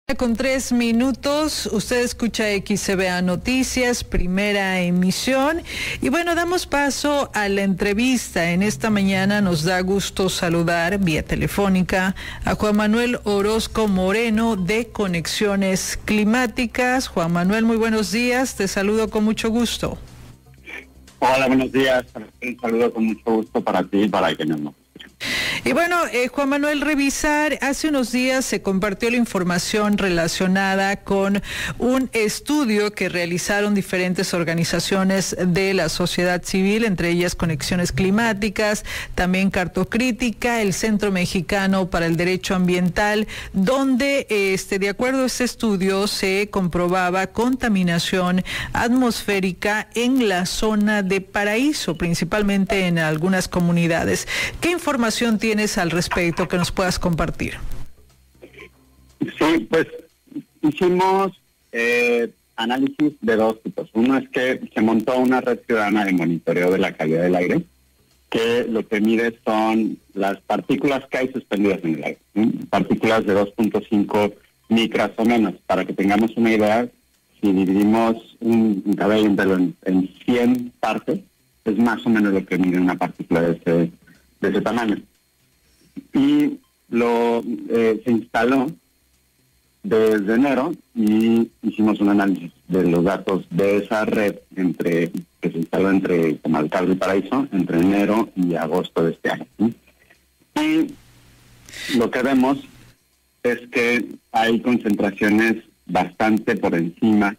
Con 3 minutos, usted escucha XCBA Noticias, primera emisión. Y bueno, damos paso a la entrevista. En esta mañana nos da gusto saludar vía telefónica a Juan Manuel Orozco Moreno de Conexiones Climáticas. Juan Manuel, muy buenos días, te saludo con mucho gusto. Hola, buenos días, un saludo con mucho gusto para ti y para quienes nos escuchan. Y bueno, Juan Manuel, revisar, hace unos días se compartió la información relacionada con un estudio que realizaron diferentes organizaciones de la sociedad civil, entre ellas Conexiones Climáticas, también Cartocrítica, el Centro Mexicano para el Derecho Ambiental, donde de acuerdo a este estudio se comprobaba contaminación atmosférica en la zona de Paraíso, principalmente en algunas comunidades. ¿Qué información tienes al respecto que nos puedas compartir? Sí, pues hicimos análisis de dos tipos. Uno es que se montó una red ciudadana de monitoreo de la calidad del aire, que lo que mide son las partículas que hay suspendidas en el aire, partículas de 2.5 micras o menos. Para que tengamos una idea, si dividimos un cabello en 100 partes, es más o menos lo que mide una partícula de ese tamaño. Y se instaló desde enero y hicimos un análisis de los datos de esa red que se instaló entre Comalcalco y Paraíso entre enero y agosto de este año. Y lo que vemos es que hay concentraciones bastante por encima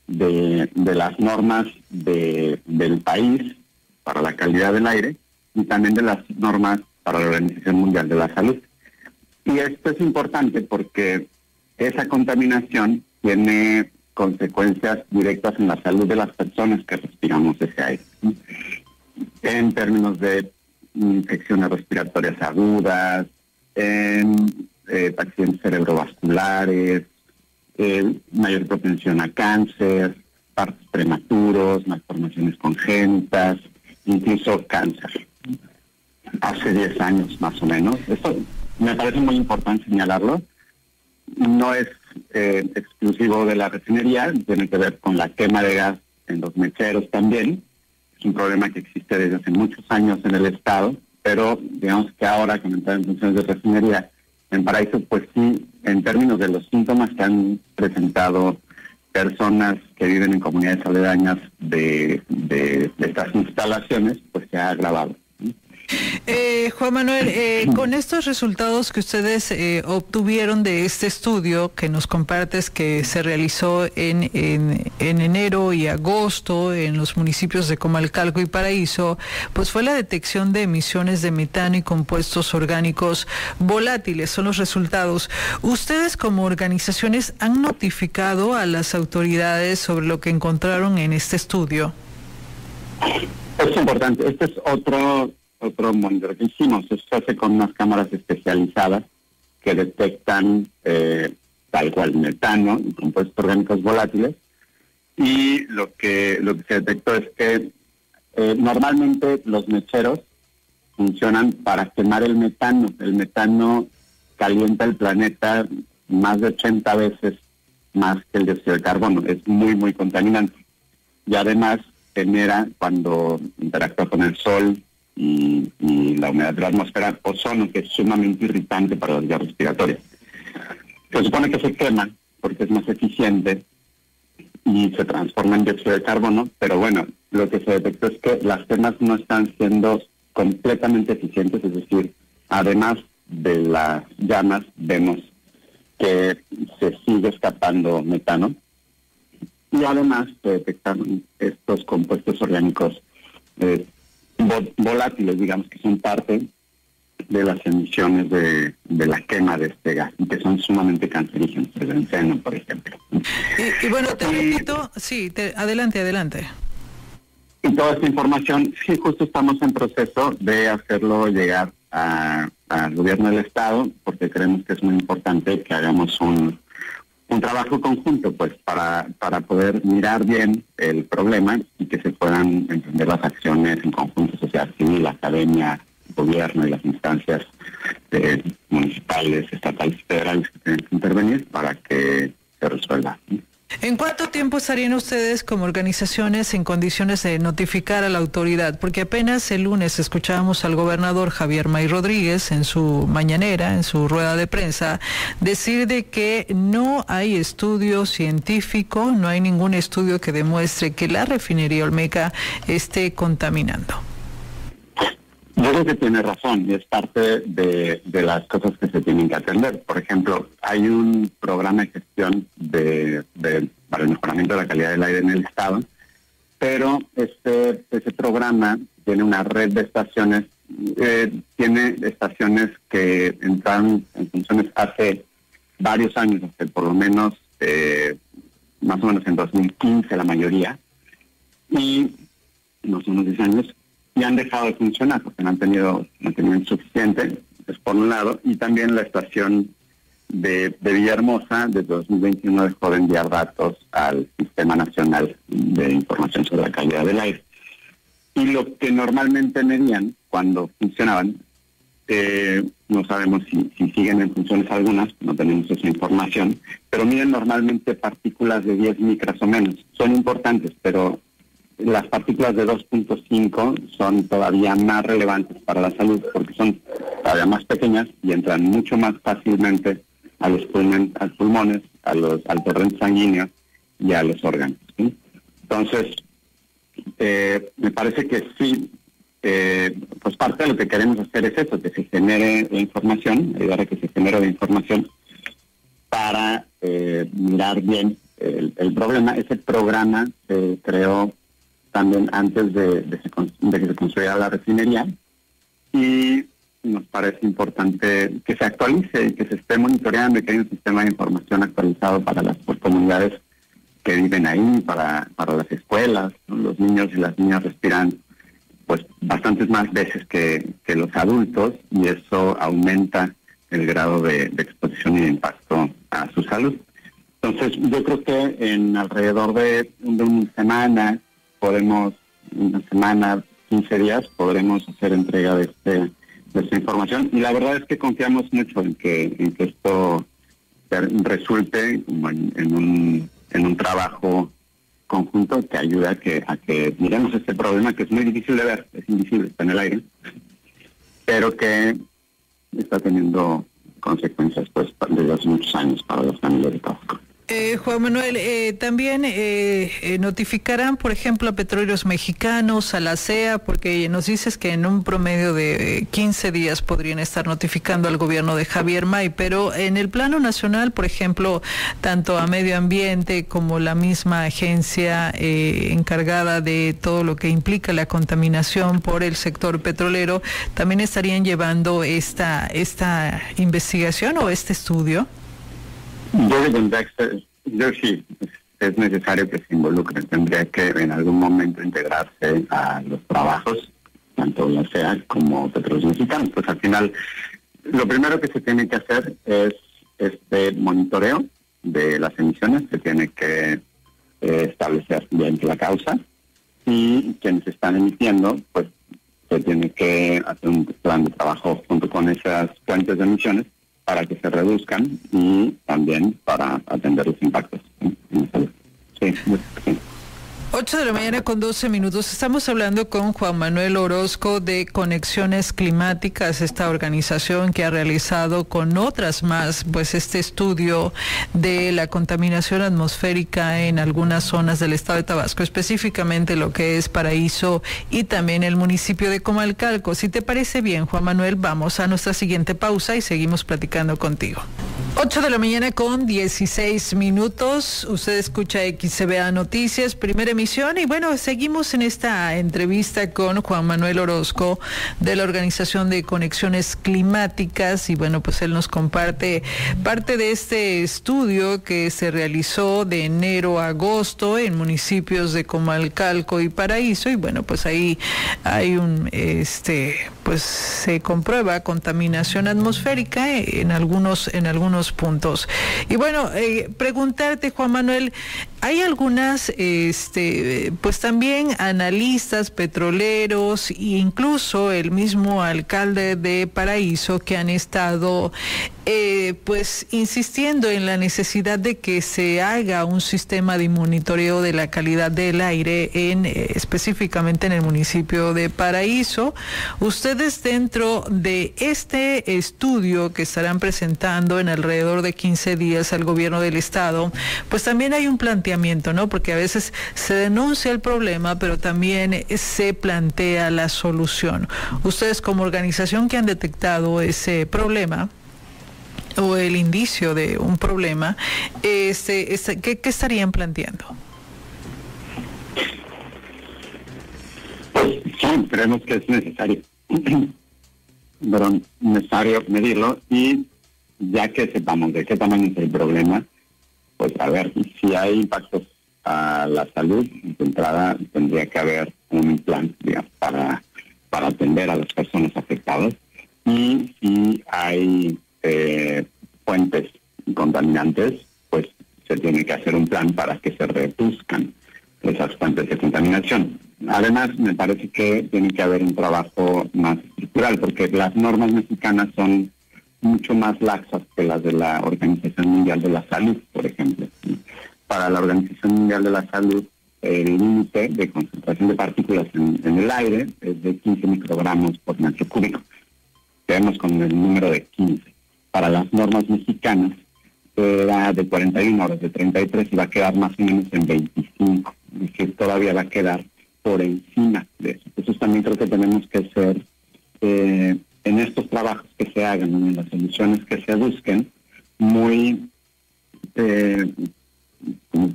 de las normas del país para la calidad del aire y también de las normas para la Organización Mundial de la Salud. Y esto es importante porque esa contaminación tiene consecuencias directas en la salud de las personas que respiramos ese aire, en términos de infecciones respiratorias agudas, en accidentes cerebrovasculares, mayor propensión a cáncer, partos prematuros, malformaciones congénitas, incluso cáncer. Hace 10 años más o menos. Esto me parece muy importante señalarlo. No es exclusivo de la refinería, tiene que ver con la quema de gas en los mecheros también. Es un problema que existe desde hace muchos años en el estado, pero digamos que ahora, con entrar en funciones de refinería en Paraíso, pues sí, en términos de los síntomas que han presentado personas que viven en comunidades aledañas de estas instalaciones, pues se ha agravado. Juan Manuel, con estos resultados que ustedes obtuvieron de este estudio que nos compartes que se realizó en enero y agosto en los municipios de Comalcalco y Paraíso, pues fue la detección de emisiones de metano y compuestos orgánicos volátiles, son los resultados. ¿Ustedes como organizaciones han notificado a las autoridades sobre lo que encontraron en este estudio? Es importante, este es otro monitoreo que hicimos. Esto se hace con unas cámaras especializadas que detectan tal cual metano y compuestos orgánicos volátiles, y lo que se detectó es que normalmente los mecheros funcionan para quemar el metano. El metano calienta el planeta más de 80 veces más que el dióxido de carbono. Es muy, muy contaminante. Y además genera, cuando interactúa con el sol y la humedad de la atmósfera, ozono, que es sumamente irritante para las vías respiratorias. Se supone que se quema porque es más eficiente y se transforma en dióxido de carbono, pero bueno, lo que se detectó es que las quemas no están siendo completamente eficientes, es decir, además de las llamas, vemos que se sigue escapando metano, y además se detectaron estos compuestos orgánicos volátiles, digamos, que son parte de las emisiones de la quema de este gas y que son sumamente cancerígenos, el benceno, por ejemplo. Y bueno, te repito, sí, adelante. Y toda esta información, sí, justo estamos en proceso de hacerlo llegar al gobierno del estado, porque creemos que es muy importante que hagamos un trabajo conjunto, pues, para poder mirar bien el problema y que se puedan emprender las acciones en conjunto, sociedad civil, academia, gobierno y las instancias municipales, estatales, federales que tienen que intervenir para que se resuelva. ¿En cuánto tiempo estarían ustedes como organizaciones en condiciones de notificar a la autoridad? Porque apenas el lunes escuchábamos al gobernador Javier May Rodríguez en su mañanera, en su rueda de prensa, decir de que no hay estudio científico, no hay ningún estudio que demuestre que la refinería Olmeca esté contaminando. Yo creo que tiene razón y es parte de las cosas que se tienen que atender. Por ejemplo, hay un programa de gestión para el mejoramiento de la calidad del aire en el estado, pero ese programa tiene una red de estaciones, tiene estaciones que entraron en funciones hace varios años, hace por lo menos más o menos en 2015 la mayoría, y unos 10 años, y han dejado de funcionar porque no han tenido mantenimiento suficiente, es por un lado, y también la estación de Villahermosa desde 2021 dejó de enviar datos al Sistema Nacional de Información sobre la Calidad del Aire. Y lo que normalmente medían cuando funcionaban, no sabemos si siguen en funciones algunas, no tenemos esa información, pero miden normalmente partículas de 10 micras o menos. Son importantes, pero las partículas de 2.5 son todavía más relevantes para la salud porque son todavía más pequeñas y entran mucho más fácilmente a los pulmones, al torrente sanguíneo y a los órganos, ¿sí? Entonces, me parece que sí, pues parte de lo que queremos hacer es eso, que se genere información, ayudar a que se genere la información para mirar bien el problema. Ese programa se creó también antes de que se construyera la refinería, y nos parece importante que se actualice y que se esté monitoreando y que haya un sistema de información actualizado para las comunidades que viven ahí, para las escuelas, ¿no? Los niños y las niñas respiran pues bastantes más veces que los adultos, y eso aumenta el grado de exposición y de impacto a su salud. Entonces yo creo que en alrededor de una semana, 15 días, podremos hacer entrega de esta información, y la verdad es que confiamos mucho en que esto resulte como en un trabajo conjunto que ayude a que miremos este problema, que es muy difícil de ver, es invisible, está en el aire, pero que está teniendo consecuencias pues desde hace muchos años para las familias de Tabasco. Juan Manuel, también notificarán, por ejemplo, a Petróleos Mexicanos, a la CEA, porque nos dices que en un promedio de 15 días podrían estar notificando al gobierno de Javier May, pero en el plano nacional, por ejemplo, tanto a Medio Ambiente como la misma agencia encargada de todo lo que implica la contaminación por el sector petrolero, ¿también estarían llevando esta investigación o este estudio? Yo sí, es necesario que se involucren, tendría que en algún momento integrarse a los trabajos, tanto la CEA como Petróleos Mexicanos. Pues al final, lo primero que se tiene que hacer es este monitoreo de las emisiones, se tiene que establecer bien la causa, y quienes están emitiendo, pues se tiene que hacer un plan de trabajo junto con esas fuentes de emisiones para que se reduzcan y también para atender los impactos en la salud. Sí. 8:12 a.m. Estamos hablando con Juan Manuel Orozco de Conexiones Climáticas, esta organización que ha realizado con otras más pues este estudio de la contaminación atmosférica en algunas zonas del estado de Tabasco, específicamente lo que es Paraíso y también el municipio de Comalcalco. Si te parece bien, Juan Manuel, vamos a nuestra siguiente pausa y seguimos platicando contigo. 8:16 a.m. Usted escucha XCBA Noticias, primera emisión, y bueno, seguimos en esta entrevista con Juan Manuel Orozco de la Organización de Conexiones Climáticas, y bueno, pues él nos comparte parte de este estudio que se realizó de enero a agosto en municipios de Comalcalco y Paraíso, y bueno, pues ahí hay pues se comprueba contaminación atmosférica en algunos puntos. Y bueno, preguntarte, Juan Manuel, hay algunas pues también analistas petroleros e incluso el mismo alcalde de Paraíso que han estado pues insistiendo en la necesidad de que se haga un sistema de monitoreo de la calidad del aire específicamente en el municipio de Paraíso. Ustedes, dentro de este estudio que estarán presentando en alrededor de 15 días al gobierno del estado, pues también hay un planteamiento, ¿no? Porque a veces se denuncia el problema, pero también se plantea la solución. Ustedes, como organización que han detectado ese problema o el indicio de un problema, ¿qué estarían planteando? Sí, creemos que es necesario, medirlo, y ya que sepamos de qué tamaño es el problema, pues a ver, si hay impactos a la salud, de entrada tendría que haber un plan, digamos, para atender a las personas afectadas, y si hay fuentes contaminantes, pues se tiene que hacer un plan para que se reduzcan esas fuentes de contaminación. Además, me parece que tiene que haber un trabajo más estructural, porque las normas mexicanas son mucho más laxas que las de la Organización Mundial de la Salud, por ejemplo. Para la Organización Mundial de la Salud, el límite de concentración de partículas en el aire es de 15 microgramos por metro cúbico. Quedamos con el número de 15. Para las normas mexicanas era de 41 horas, de 33, y va a quedar más o menos en 25. Es decir, todavía va a quedar por encima de eso. Entonces también creo que tenemos que ser, en estos trabajos que se hagan, en las soluciones que se busquen, muy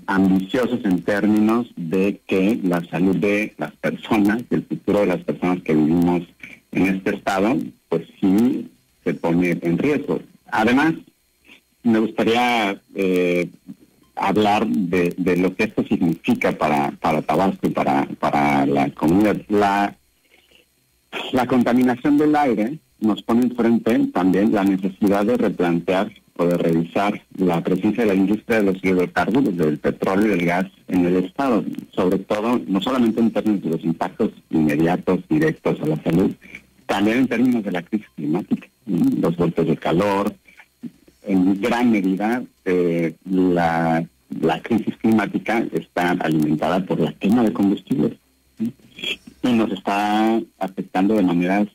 ambiciosos en términos de que la salud de las personas, el futuro de las personas que vivimos en este estado, pues sí se pone en riesgo. Además, me gustaría hablar de lo que esto significa para Tabasco y para la comunidad. La contaminación del aire nos pone enfrente también la necesidad de replantear o de revisar la presencia de la industria de los hidrocarburos, del petróleo y del gas en el estado, sobre todo, no solamente en términos de los impactos inmediatos, directos a la salud, también en términos de la crisis climática, los golpes de calor. En gran medida, la crisis climática está alimentada por la quema de combustibles, y nos está afectando de maneras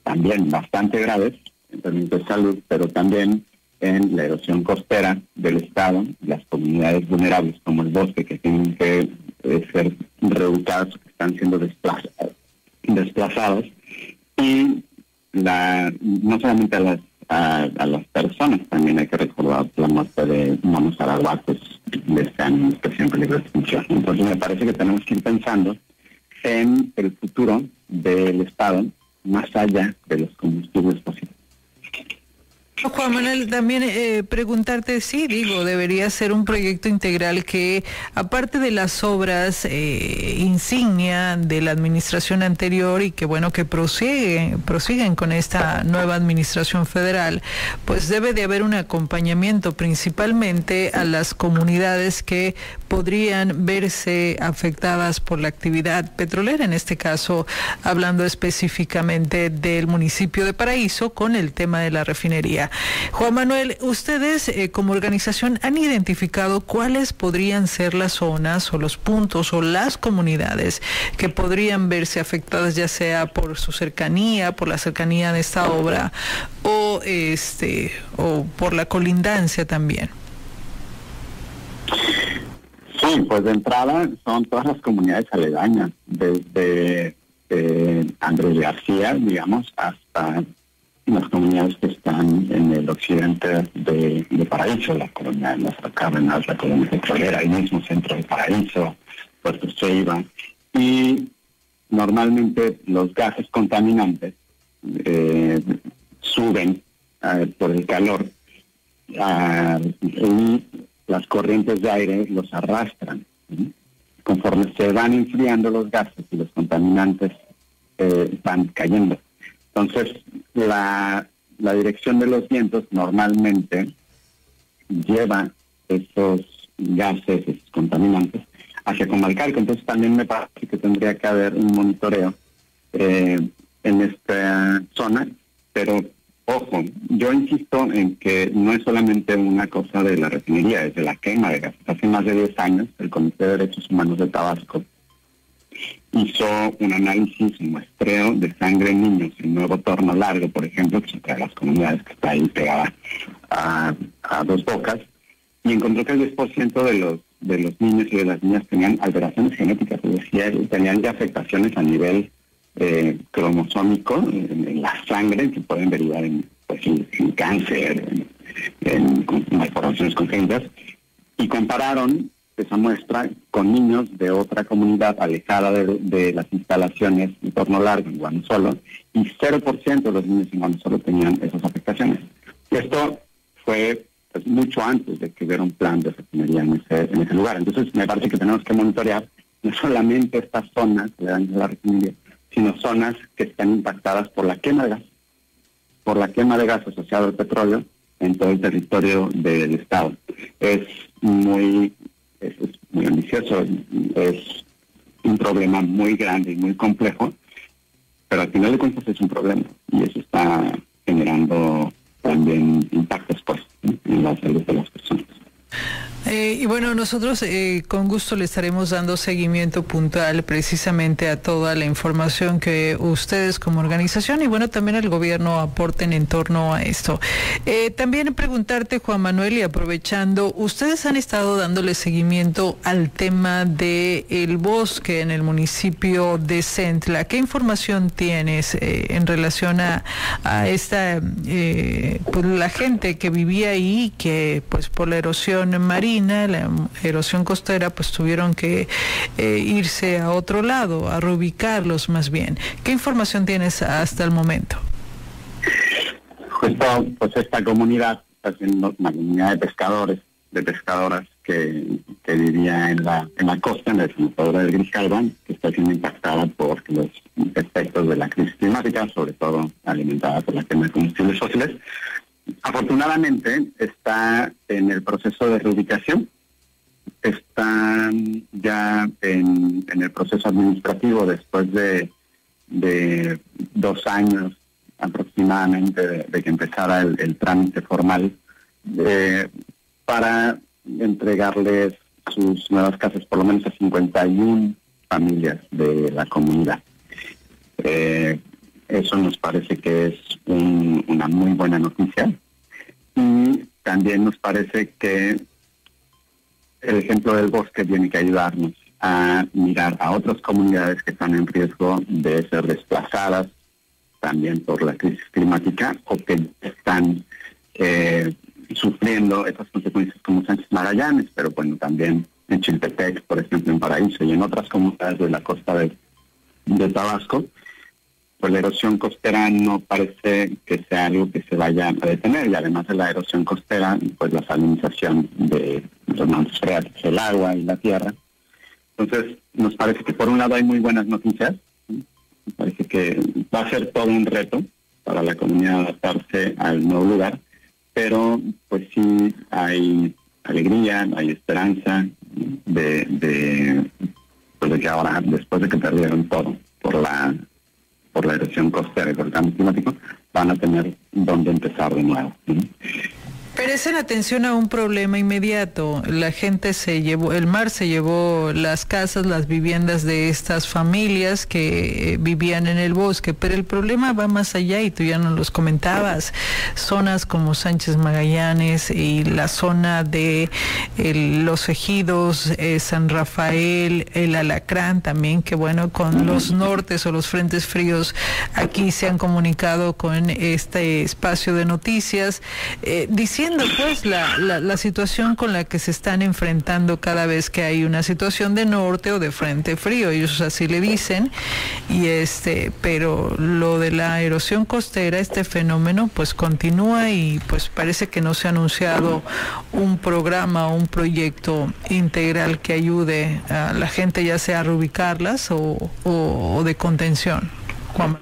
también bastante graves en términos de salud, pero también en la erosión costera del estado, las comunidades vulnerables como el bosque, que tienen que ser reubicadas, que están siendo desplazados, y no solamente a las personas, también hay que recordar la muerte de monos arahuacos de este año, que siempre en peligro de extinción. Entonces me parece que tenemos que ir pensando en el futuro del estado más allá de los combustibles fósiles. Juan Manuel, también preguntarte, sí, debería ser un proyecto integral que, aparte de las obras insignia de la administración anterior y que bueno, que prosiguen con esta nueva administración federal, pues debe de haber un acompañamiento principalmente a las comunidades que podrían verse afectadas por la actividad petrolera, en este caso hablando específicamente del municipio de Paraíso con el tema de la refinería. Juan Manuel, ustedes como organización han identificado cuáles podrían ser las zonas o los puntos o las comunidades que podrían verse afectadas, ya sea por su cercanía, por la cercanía de esta obra o por la colindancia también. Sí, pues de entrada son todas las comunidades aledañas, desde Andrés García, digamos, hasta las comunidades que están en el occidente de Paraíso, la colonia de Las Cárdenas, la colonia petrolera, el mismo centro de Paraíso, Puerto Ceiba, y normalmente los gases contaminantes suben por el calor y las corrientes de aire los arrastran. Conforme se van enfriando los gases y los contaminantes van cayendo. Entonces, la dirección de los vientos normalmente lleva esos gases, esos contaminantes, hacia Comalcalco. Entonces también me parece que tendría que haber un monitoreo en esta zona, pero ojo, yo insisto en que no es solamente una cosa de la refinería, es de la quema de gases. Hace más de 10 años el Comité de Derechos Humanos de Tabasco hizo un análisis, un muestreo de sangre en niños en Nuevo Torno Largo, por ejemplo, que es otra de las comunidades que está ahí pegada a Dos Bocas, y encontró que el 10% de los niños y de las niñas tenían alteraciones genéticas, es decir, tenían ya afectaciones a nivel cromosómico en la sangre que pueden derivar en cáncer, en malformaciones congénitas, y compararon esa muestra con niños de otra comunidad alejada de las instalaciones en Torno Largo, en Guanusolo, y 0% de los niños en Guanusolo tenían esas afectaciones. Esto fue mucho antes de que hubiera un plan de refinería en ese lugar. Entonces me parece que tenemos que monitorear no solamente estas zonas de la refinería, sino zonas que están impactadas por la quema de gas, asociado al petróleo en todo el territorio del estado. Es muy ambicioso, es un problema muy grande y muy complejo, pero al final de cuentas es un problema y eso está generando también impactos en la salud de las personas. Y bueno, nosotros con gusto le estaremos dando seguimiento puntual precisamente a toda la información que ustedes como organización y bueno, también el gobierno aporten en torno a esto. También preguntarte, Juan Manuel, y aprovechando, ustedes han estado dándole seguimiento al tema del bosque en el municipio de Centla. ¿Qué información tienes en relación a esta, pues la gente que vivía ahí, que pues por la erosión marina, la erosión costera, pues tuvieron que irse a otro lado, a reubicarlos más bien? ¿Qué información tienes hasta el momento? Justo, pues esta comunidad está siendo una comunidad de pescadoras que vivía en la costa, en la desembocadura del Grijalva, que está siendo impactada por los efectos de la crisis climática, sobre todo alimentada por la quema de combustibles fósiles. Afortunadamente está en el proceso de reubicación, está ya en el proceso administrativo después de 2 años aproximadamente de que empezara el trámite formal para entregarles sus nuevas casas, por lo menos a 51 familias de la comunidad. Eso nos parece que es una muy buena noticia y también nos parece que el ejemplo del bosque tiene que ayudarnos a mirar a otras comunidades que están en riesgo de ser desplazadas también por la crisis climática o que están sufriendo esas consecuencias como Sánchez Magallanes, pero bueno, también en Chiltepec, por ejemplo, en Paraíso y en otras comunidades de la costa de Tabasco. Pues la erosión costera no parece que sea algo que se vaya a detener y además de la erosión costera, pues la salinización de los mantos freáticos, el agua y la tierra. Entonces, nos parece que por un lado hay muy buenas noticias, me parece que va a ser todo un reto para la comunidad adaptarse al nuevo lugar, pero pues sí hay alegría, hay esperanza de que ahora, después de que perdieron todo por la erosión costera y por el cambio climático, van a tener dónde empezar de nuevo. Presten atención a un problema inmediato. La gente el mar se llevó las casas, las viviendas de estas familias que vivían en el bosque, pero el problema va más allá y tú ya nos los comentabas. Zonas como Sánchez Magallanes y la zona de Los Ejidos, San Rafael, el Alacrán también, que bueno, con los nortes o los frentes fríos aquí se han comunicado con este espacio de noticias, diciendo pues la situación con la que se están enfrentando cada vez que hay una situación de norte o de frente frío, ellos así le dicen, y pero lo de la erosión costera, este fenómeno pues continúa y pues parece que no se ha anunciado un programa o un proyecto integral que ayude a la gente ya sea a reubicarlas o de contención. Juan?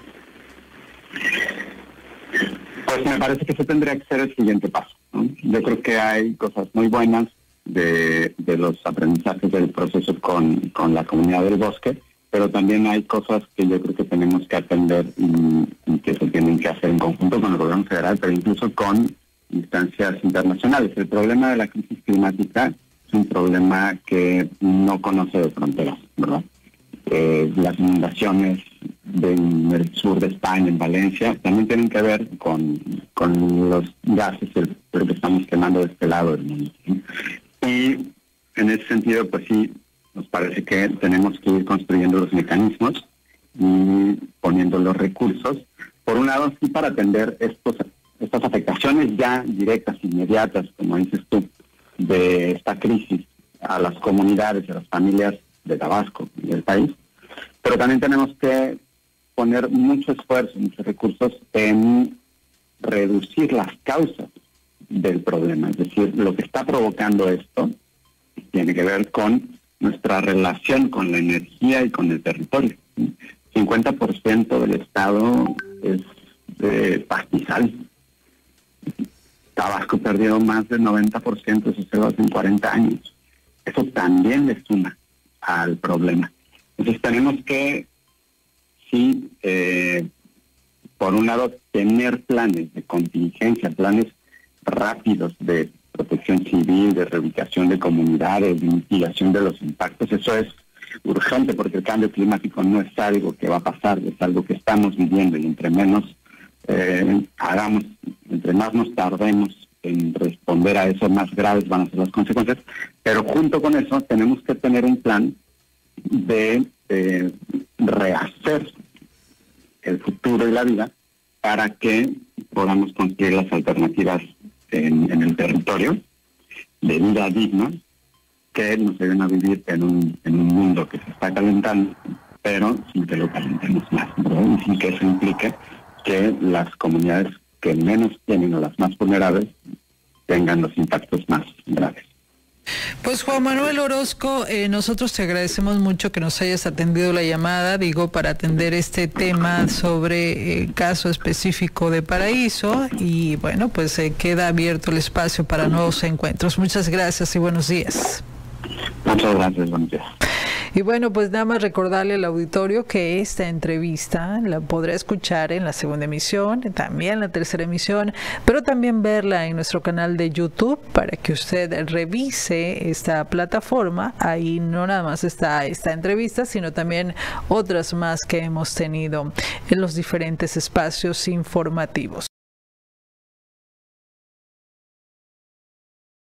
Pues me parece que ese tendría que ser el siguiente paso, ¿no? Yo creo que hay cosas muy buenas de los aprendizajes del proceso con la comunidad del bosque, pero también hay cosas que yo creo que tenemos que atender y que se tienen que hacer en conjunto con el gobierno federal, pero incluso con instancias internacionales. El problema de la crisis climática es un problema que no conoce de fronteras, ¿verdad? Las inundaciones del sur de España, en Valencia, también tienen que ver con los gases que estamos quemando de este lado del mundo, ¿sí? Y en ese sentido, pues sí, nos parece que tenemos que ir construyendo los mecanismos y poniendo los recursos, por un lado, sí, para atender estas afectaciones ya directas, inmediatas, como dices tú, de esta crisis a las comunidades y a las familias de Tabasco y del país, pero también tenemos que poner mucho esfuerzo, muchos recursos en reducir las causas del problema, es decir, lo que está provocando esto tiene que ver con nuestra relación con la energía y con el territorio. 50% del estado es de pastizal. Tabasco perdió más del 90% de sus selvas en 40 años. Eso también le suma al problema. Entonces tenemos que, sí, por un lado, tener planes de contingencia, planes rápidos de protección civil, de reubicación de comunidades, de mitigación de los impactos. Eso es urgente porque el cambio climático no es algo que va a pasar, es algo que estamos viviendo, y entre menos hagamos, entre más nos tardemos en responder a eso, más graves van a ser las consecuencias. Pero junto con eso tenemos que tener un plan de rehacer el futuro y la vida para que podamos construir las alternativas en el territorio de vida digna que nos ayuden a vivir en un mundo que se está calentando, pero sin que lo calentemos más, ¿no? Y sin que eso implique que las comunidades que menos tienen o las más vulnerables tengan los impactos más graves. Pues Juan Manuel Orozco, nosotros te agradecemos mucho que nos hayas atendido la llamada, para atender este tema sobre el caso específico de Paraíso, y bueno, pues queda abierto el espacio para nuevos encuentros. Muchas gracias y buenos días. Muchas gracias, buenos días. Y bueno, pues nada más recordarle al auditorio que esta entrevista la podrá escuchar en la segunda emisión, también en la tercera emisión, pero también verla en nuestro canal de YouTube para que usted revise esta plataforma. Ahí no nada más está esta entrevista, sino también otras más que hemos tenido en los diferentes espacios informativos.